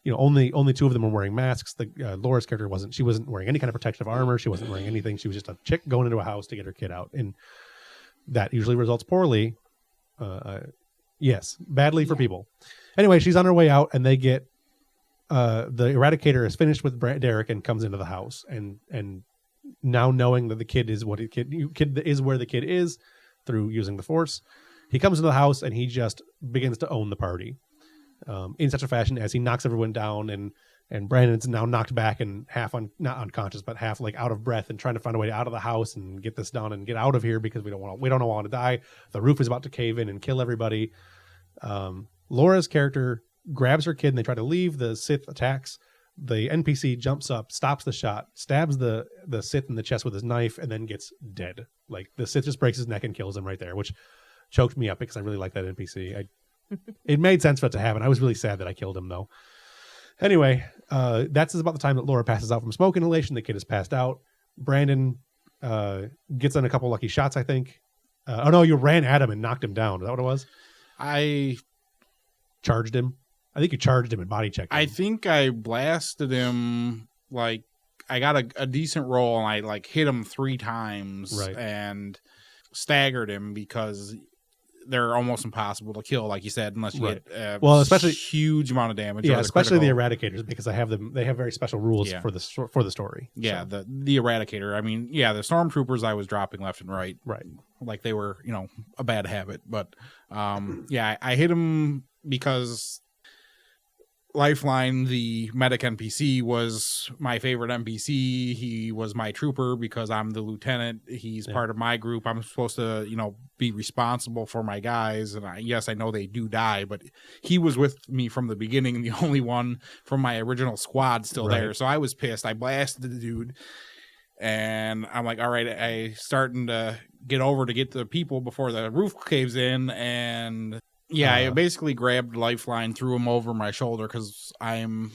Only two of them are wearing masks. The Laura's character wasn't. She wasn't wearing any kind of protective armor. She wasn't wearing anything. She was just a chick going into a house to get her kid out, and that usually results poorly. Yes, badly for people. Anyway, she's on her way out, and they get the Eradicator is finished with Derek and comes into the house, and now knowing that the kid is where the kid is through using the Force, he comes into the house and he just begins to own the party. In such a fashion as he knocks everyone down, and Brandon's now knocked back and not unconscious, but half like out of breath and trying to find a way out of the house and get this done and get out of here because we don't want to die. The roof is about to cave in and kill everybody. Laura's character grabs her kid and they try to leave. The Sith attacks. The NPC jumps up, stops the shot, stabs the Sith in the chest with his knife, and then gets dead. Like the Sith just breaks his neck and kills him right there, which choked me up because I really like that NPC. It made sense for it to happen. I was really sad that I killed him, though. Anyway, that's about the time that Laura passes out from smoke inhalation. The kid is passed out. Brandon gets in a couple lucky shots, I think. Oh, no, you ran at him and knocked him down. Is that what it was? I charged him. I think you charged him and body checked him. I think I blasted him, like, I got a decent roll, and I, like, hit him 3 times and staggered him because they're almost impossible to kill, like you said, unless you get especially huge amount of damage. Yeah, especially the Eradicators, because they have very special rules for the story. Yeah, so. the Eradicator. I mean, the Stormtroopers I was dropping left and right, like they were, a bad habit. But I hit him because Lifeline, the medic NPC, was my favorite NPC. He was my trooper because I'm the lieutenant. He's part of my group. I'm supposed to, be responsible for my guys. And I know they do die, but he was with me from the beginning, the only one from my original squad still there. So I was pissed. I blasted the dude. And I'm like, all right, I starting to get over to get the people before the roof caves in. And I basically grabbed Lifeline, threw him over my shoulder because I'm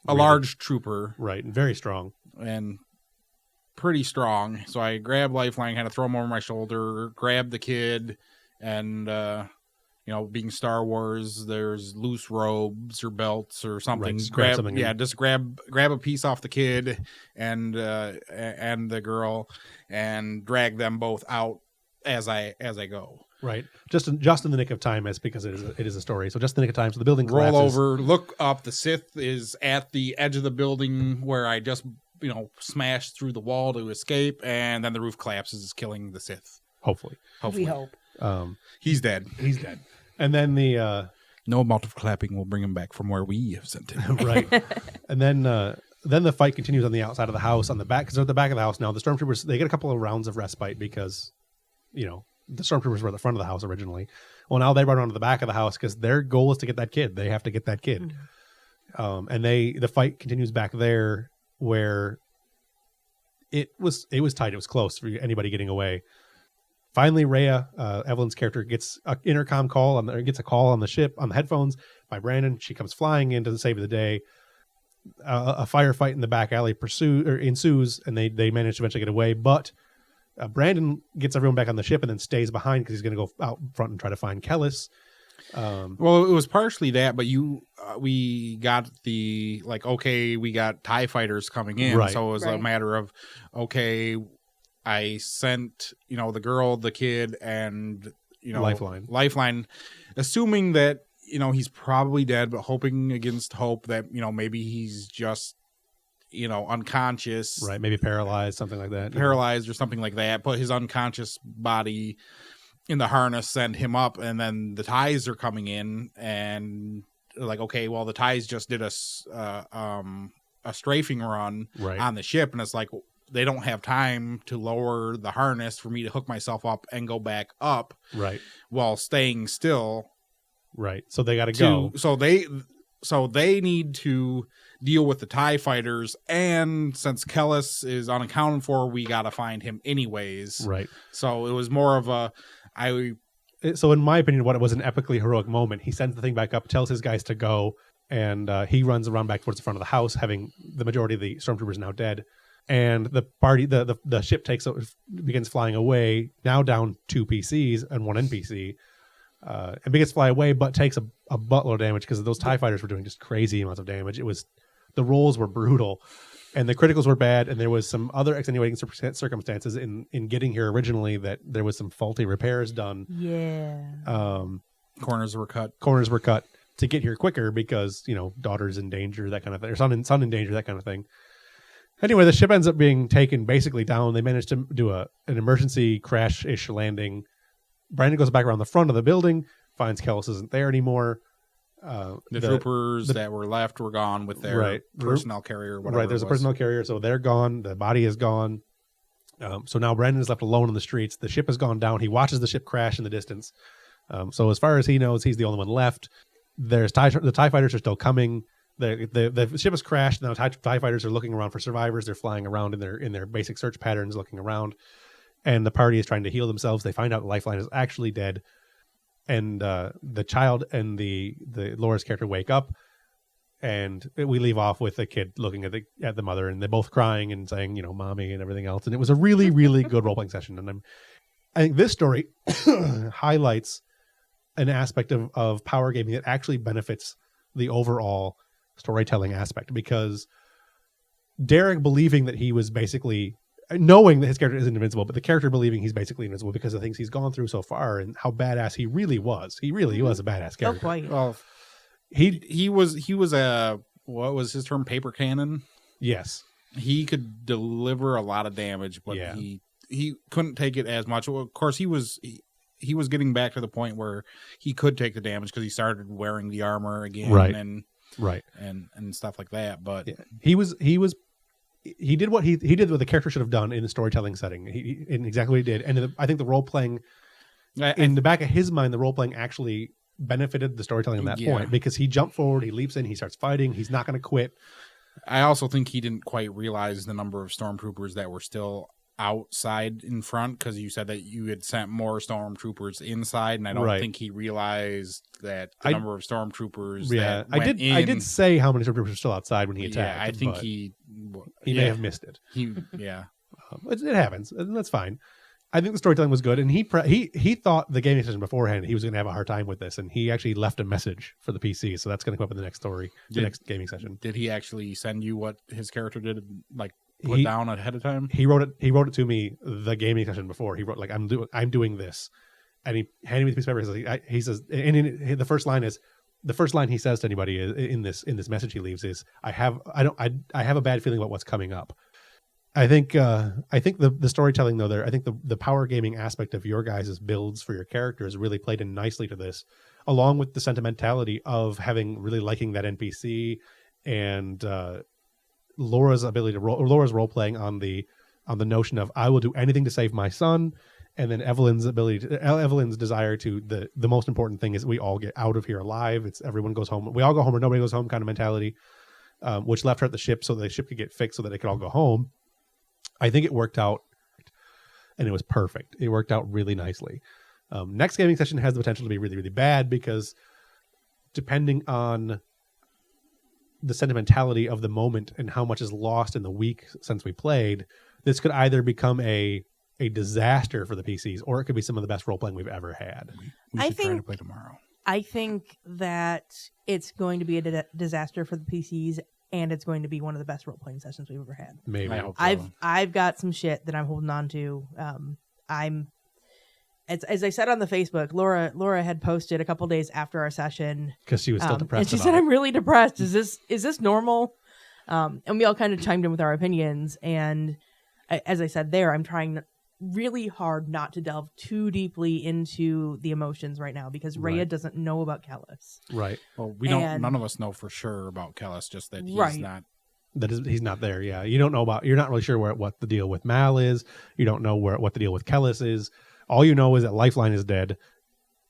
a large trooper. Right, and very strong. And pretty strong. So I grabbed Lifeline, kind of throw him over my shoulder, grabbed the kid, and, being Star Wars, there's loose robes or belts or something. Right, grab something. Yeah, just grab a piece off the kid and the girl and drag them both out as I go. Right, just in the nick of time, because it is a story. So just in the nick of time. So the building collapses. Roll over, look up. The Sith is at the edge of the building where I just smashed through the wall to escape, and then the roof collapses, killing the Sith. Hopefully, we hope. He's dead. And then the no amount of clapping will bring him back from where we have sent him. Right, and then the fight continues on the outside of the house, on the back, because they're at the back of the house now. The Stormtroopers, they get a couple of rounds of respite because the Stormtroopers were at the front of the house originally. Well, now they run around to the back of the house because their goal is to get that kid. They have to get that kid. Mm-hmm. And the fight continues back there where it was tight. It was close for anybody getting away. Finally, Rhea, Evelyn's character, gets an intercom call gets a call on the ship on the headphones by Brandon. She comes flying in to save the day. A firefight in the back alley ensues, and they manage to eventually get away. But Brandon gets everyone back on the ship and then stays behind because he's going to go out front and try to find Kellis. Well, it was partially that, but we got we got TIE fighters coming in. Right. So it was a matter of, I sent, the girl, the kid, and, Lifeline, assuming that, he's probably dead, but hoping against hope that, maybe he's just, unconscious. Right. Maybe paralyzed, something like that. Paralyzed or something like that. Put his unconscious body in the harness, send him up, and then the TIEs are coming in and the TIEs just did a strafing run on the ship, and it's like they don't have time to lower the harness for me to hook myself up and go back up while staying still. Right. So they got to go. So they need to deal with the TIE fighters, and since Kellis is unaccounted for, we got to find him anyways. Right. So it was more of so in my opinion, it was an epically heroic moment. He sends the thing back up, tells his guys to go, and he runs around back towards the front of the house, having the majority of the Stormtroopers now dead. and the ship begins flying away, now down 2 PCs and 1 NPC, and begins to fly away, but takes a buttload of damage because those TIE fighters were doing just crazy amounts of damage. The rolls were brutal, and the criticals were bad, and there was some other extenuating circumstances in getting here originally, that there was some faulty repairs done. Yeah. Corners were cut To get here quicker because, daughter's in danger, that kind of thing, or son in danger, that kind of thing. Anyway, the ship ends up being taken basically down. They managed to do an emergency crash-ish landing. Brandon goes back around the front of the building, finds Kellis isn't there anymore. The troopers that were left were gone with their personnel carrier. Whatever right, there's a personnel carrier, so they're gone. The body is gone. So now Brandon is left alone in the streets. The ship has gone down. He watches the ship crash in the distance. So as far as he knows, he's the only one left. The TIE fighters are still coming. The ship has crashed. Now TIE fighters are looking around for survivors. They're flying around in their basic search patterns, looking around. And the party is trying to heal themselves. They find out Lifeline is actually dead. And the child and the Laura's character wake up. And we leave off with the kid looking at the mother, and they're both crying and saying, mommy and everything else. And it was a really, really good role-playing session. And I think this story highlights an aspect of power gaming that actually benefits the overall storytelling aspect, because Derek believing that he was basically, knowing that his character isn't invincible, but the character believing he's basically invincible because of things he's gone through so far and how badass he really was. He really was a badass character. Oh, quite. Well, he was a, what was his term, paper cannon? Yes. He could deliver a lot of damage, but he couldn't take it as much. Well, of course, he was getting back to the point where he could take the damage because he started wearing the armor again, and stuff like that. But he did what he did what the character should have done in the storytelling setting. In exactly what he did, and I think the role playing, in the back of his mind, the role playing actually benefited the storytelling at that point, because he jumped forward, he leaps in, he starts fighting, he's not going to quit. I also think he didn't quite realize the number of stormtroopers that were still outside in front, because you said that you had sent more stormtroopers inside, and I don't think he realized that the number of stormtroopers that went in. I did say how many stormtroopers were still outside when he attacked. Yeah, I think he may have missed it. It happens, and that's fine. I think the storytelling was good, and he thought the gaming session beforehand he was going to have a hard time with this, and he actually left a message for the PC, so that's going to come up in the next story, the next gaming session. Did he actually send you what his character did, like put down ahead of time? He wrote it to me the gaming session before. He wrote, like, I'm doing this, and he handed me the piece of paper. He says, and the first line he says to anybody in this message he leaves is, I have a bad feeling about what's coming up. I think the storytelling, though, I think the power gaming aspect of your guys' builds for your characters really played in nicely to this, along with the sentimentality of really liking that NPC, and Laura's role playing on the notion of, I will do anything to save my son, and then Evelyn's desire to, the most important thing is we all get out of here alive. It's everyone goes home. We all go home or nobody goes home kind of mentality, which left her at the ship so the ship could get fixed so that it could all go home. I think it worked out, and it was perfect. It worked out really nicely. Next gaming session has the potential to be really, really bad, because depending on the sentimentality of the moment and how much is lost in the week since we played, this could either become a disaster for the PCs, or it could be some of the best role-playing we've ever had. We should try to play tomorrow. I think that it's going to be a disaster for the PCs, and it's going to be one of the best role-playing sessions we've ever had. Maybe. I hope so. I've got some shit that I'm holding on to. As I said on the Facebook, Laura had posted a couple days after our session, because she was still depressed. And she said, "I'm really depressed. Is this normal?" And we all kind of chimed in with our opinions. And as I said there, I'm trying really hard not to delve too deeply into the emotions right now, because Rhea doesn't know about Kellis. Right. Well, none of us know for sure about Kellis, just that he's not. He's not there. Yeah. You don't know you're not really sure what the deal with Mal is. You don't know what the deal with Kellis is. All you know is that Lifeline is dead,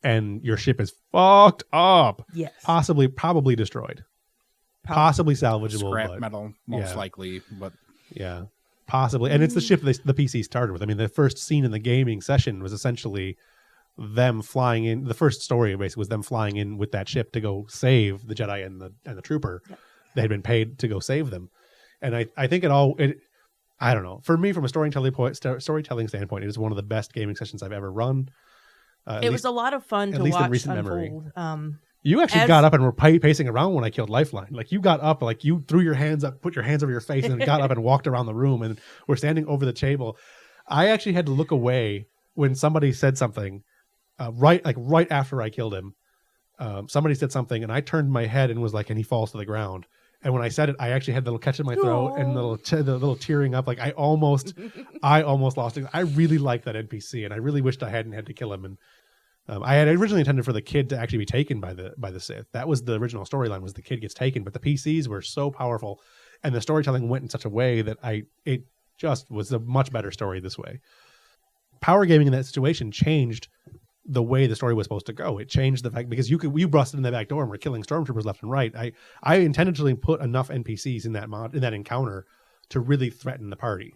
and your ship is fucked up. Yes. Probably destroyed. Possibly salvageable. Scrap metal, most likely, but yeah. Possibly. And it's the ship the PC started with. I mean, the first scene in the gaming session was essentially them flying in. The first story basically was them flying in with that ship to go save the Jedi and the trooper. Yep. They had been paid to go save them. And I think I don't know. For me, from a storytelling standpoint, it is one of the best gaming sessions I've ever run. It was a lot of fun to least in watch recent unfold. memory. You actually got up and were pacing around when I killed Lifeline. Like you got up, like you threw your hands up, put your hands over your face, and then got up and walked around the room and were standing over the table. I actually had to look away when somebody said something, right after I killed him. Somebody said something, and I turned my head and was like, and he falls to the ground. And when I said it, I actually had the little catch in my throat and the little tearing up. Like I almost lost it. I really liked that NPC, and I really wished I hadn't had to kill him. And I had originally intended for the kid to actually be taken by the Sith. That was the original storyline, was the kid gets taken. But the PCs were so powerful, and the storytelling went in such a way that it just was a much better story this way. Power gaming in that situation changed the way the story was supposed to go. It changed the fact, because you busted in the back door and were killing stormtroopers left and right. I intentionally put enough NPCs in that encounter to really threaten the party,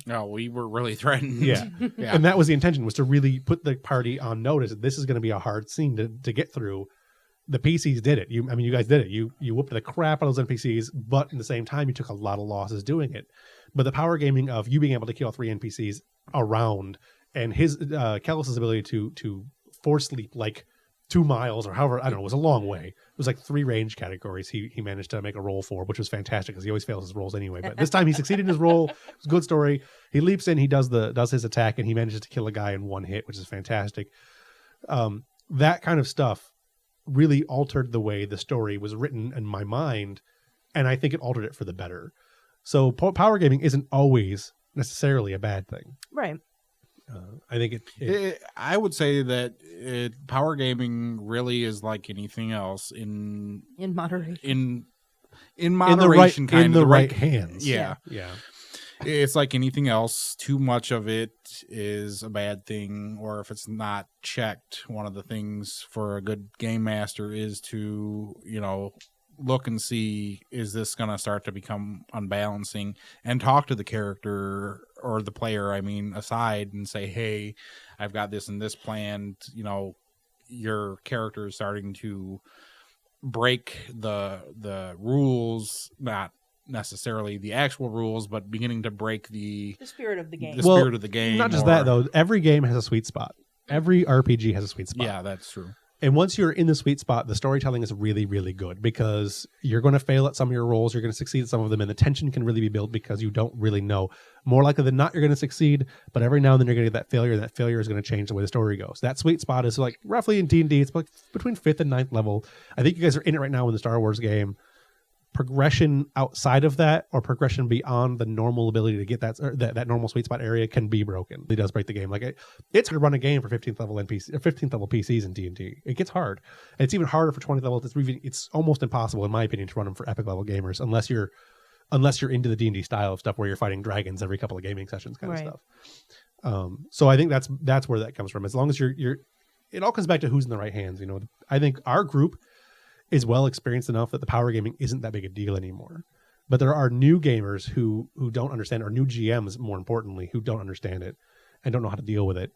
No, we were really threatened. Yeah. And that was the intention, was to really put the party on notice that this is going to be a hard scene to get through. The PCs did it. You guys did it. You whooped the crap out of those NPCs, but at the same time, you took a lot of losses doing it. But the power gaming of you being able to kill 3 NPCs around, and his Kellis's ability to force leap like 2 miles or however, I don't know, it was a long way. It was like 3 range categories he managed to make a roll for, which was fantastic because he always fails his rolls anyway. But this time he succeeded in his roll. It was a good story. He leaps in, he does his attack, and he manages to kill a guy in 1 hit, which is fantastic. That kind of stuff really altered the way the story was written in my mind, and I think it altered it for the better. So power gaming isn't always necessarily a bad thing. Right. I think I would say that power gaming really is like anything else in moderation. In moderation, in the right hands. Yeah. It's like anything else. Too much of it is a bad thing, or if it's not checked, one of the things for a good game master is to, look and see, is this going to start to become unbalancing, and talk to the character or the player, aside, and say, hey, I've got this and this planned. Your character is starting to break the rules, not necessarily the actual rules, but beginning to break the spirit of the game. Spirit of the game. Not just that, though. Every game has a sweet spot. Every RPG has a sweet spot. Yeah, that's true. And once you're in the sweet spot, the storytelling is really, really good, because you're going to fail at some of your roles, you're going to succeed at some of them, and the tension can really be built because you don't really know. More likely than not, you're going to succeed, but every now and then you're going to get that failure, and that failure is going to change the way the story goes. That sweet spot is like roughly in D&D, it's like between 5th and 9th level. I think you guys are in it right now in the Star Wars game. Progression outside of that, or progression beyond the normal ability to get that normal sweet spot area, can be broken. It does break the game. Like it's hard to run a game for 15th level NPC or 15th level PCs in D&D. It gets hard. And it's even harder for 20th level. It's almost impossible, in my opinion, to run them for epic level gamers, unless you're into the D&D style of stuff where you're fighting dragons every couple of gaming sessions, kind of stuff. So I think that's where that comes from. As long as you're, it all comes back to who's in the right hands. I think our group is well experienced enough that the power gaming isn't that big a deal anymore. But there are new gamers who don't understand, or new GMs, more importantly, who don't understand it and don't know how to deal with it,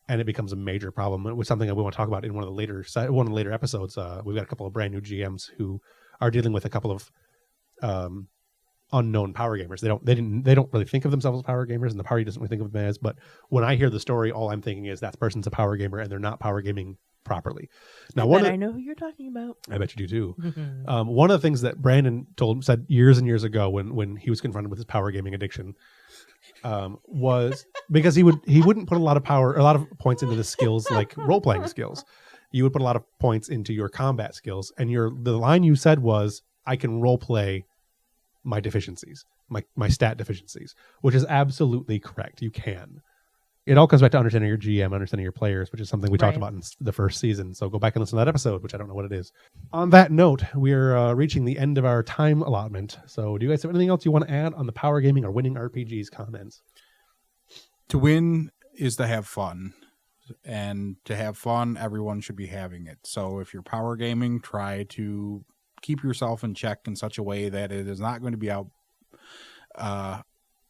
and it becomes a major problem. It was something that we want to talk about in one of the later episodes. We've got a couple of brand new GMs who are dealing with a couple of unknown power gamers. They don't really think of themselves as power gamers, and the party doesn't really think of them as. But when I hear the story, all I'm thinking is that person's a power gamer, and they're not power gaming properly. Now, I know who you're talking about. I bet you do too. One of the things that Brandon said years and years ago when he was confronted with his power gaming addiction was because he wouldn't put a lot of points into the skills, like role playing skills. You would put a lot of points into your combat skills, and the line you said was, "I can role play my deficiencies, my stat deficiencies," which is absolutely correct. You can. It all comes back to understanding your GM, understanding your players, which is something we talked about in the first season. So go back and listen to that episode, which I don't know what it is. On that note, we're reaching the end of our time allotment. So do you guys have anything else you want to add on the power gaming or winning RPGs comments? To win is to have fun. And to have fun, everyone should be having it. So if you're power gaming, try to keep yourself in check in such a way that it is not going to be out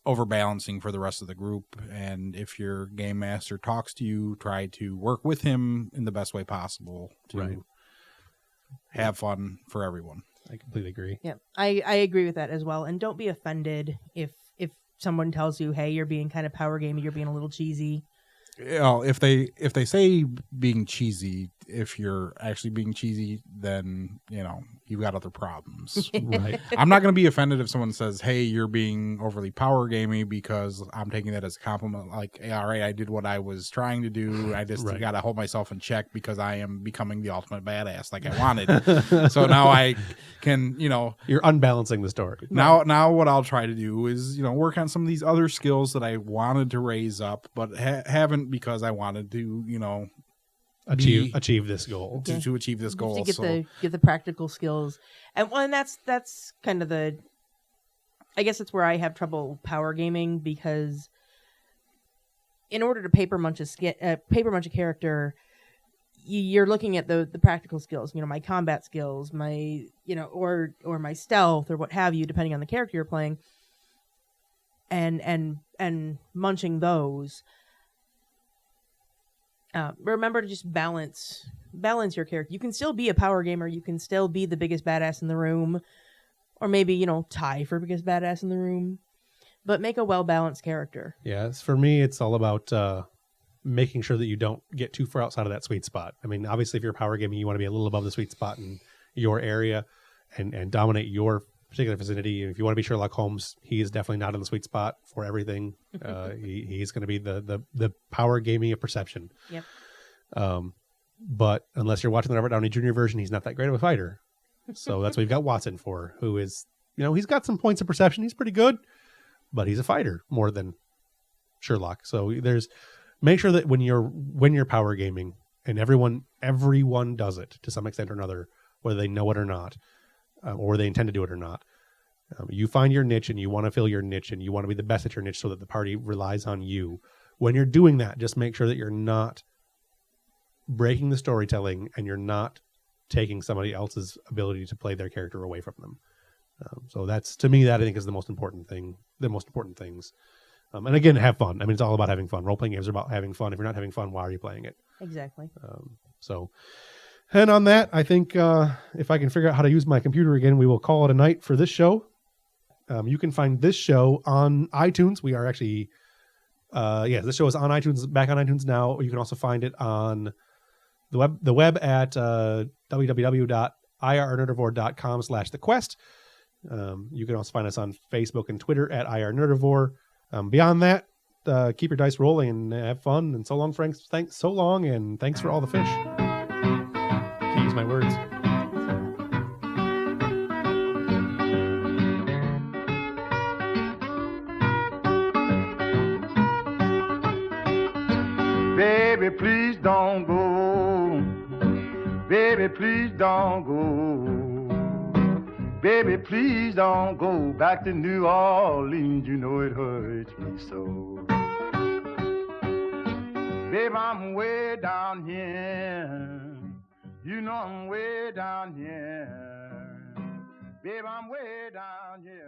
overbalancing for the rest of the group. And if your game master talks to you, try to work with him in the best way possible to have fun for everyone. I completely agree. Yeah, I agree with that as well. And don't be offended if someone tells you, hey, you're being kind of power gamey, you're being a little cheesy. You know, if they say being cheesy, if you're actually being cheesy, then you know you've got other problems. Right. I'm not going to be offended if someone says, "Hey, you're being overly power gamey," because I'm taking that as a compliment. Like, hey, all right, I did what I was trying to do. I just Right. got to hold myself in check because I am becoming the ultimate badass, like I wanted. So now I can, you know, You're unbalancing the story. now what I'll try to do is, you know, work on some of these other skills that I wanted to raise up, but haven't because I wanted to, you know, Achieve this goal. to achieve this goal. To get the practical skills, and that's kind of the. I guess it's where I have trouble power gaming, because in order to paper munch a character, you're looking at the practical skills. You know, my combat skills, my or my stealth or what have you, depending on the character you're playing, and munching those. Remember to just balance your character. You can still be a power gamer. You can still be the biggest badass in the room, or maybe tie for biggest badass in the room, but make a well-balanced character. Yeah, for me, it's all about making sure that you don't get too far outside of that sweet spot. I mean, obviously, if you're power gaming, you want to be a little above the sweet spot in your area and dominate your particular vicinity. If you want to be Sherlock Holmes, he is definitely not in the sweet spot for everything. He's going to be the power gaming of perception. Yep. But unless you're watching the Robert Downey Jr. version, he's not that great of a fighter. So that's what we've got Watson for, who is, he's got some points of perception. He's pretty good, but he's a fighter more than Sherlock. So make sure that when you're power gaming, and everyone does it to some extent or another, whether they know it or not, or they intend to do it or not. You find your niche and you want to fill your niche and you want to be the best at your niche so that the party relies on you. When you're doing that, just make sure that you're not breaking the storytelling and you're not taking somebody else's ability to play their character away from them. So that's, to me, that I think is the most important thing, the most important things. And again, have fun. I mean, it's all about having fun. Role-playing games are about having fun. If you're not having fun, why are you playing it? Exactly. And on that, I think if I can figure out how to use my computer again, we will call it a night for this show. You can find this show on iTunes. We are actually, this show is on iTunes, back on iTunes now. You can also find it on the web at www.irnerdivore.com/thequest. You can also find us on Facebook and Twitter at irnerdivore. Beyond that, keep your dice rolling and have fun. And so long, Frank. Thanks so long, and thanks for all the fish. Can't use my words. Baby, please don't go. Baby, please don't go. Baby, please don't go back to New Orleans. You know it hurts me so. Baby, I'm way down here. You know I'm way down here. Baby, I'm way down here.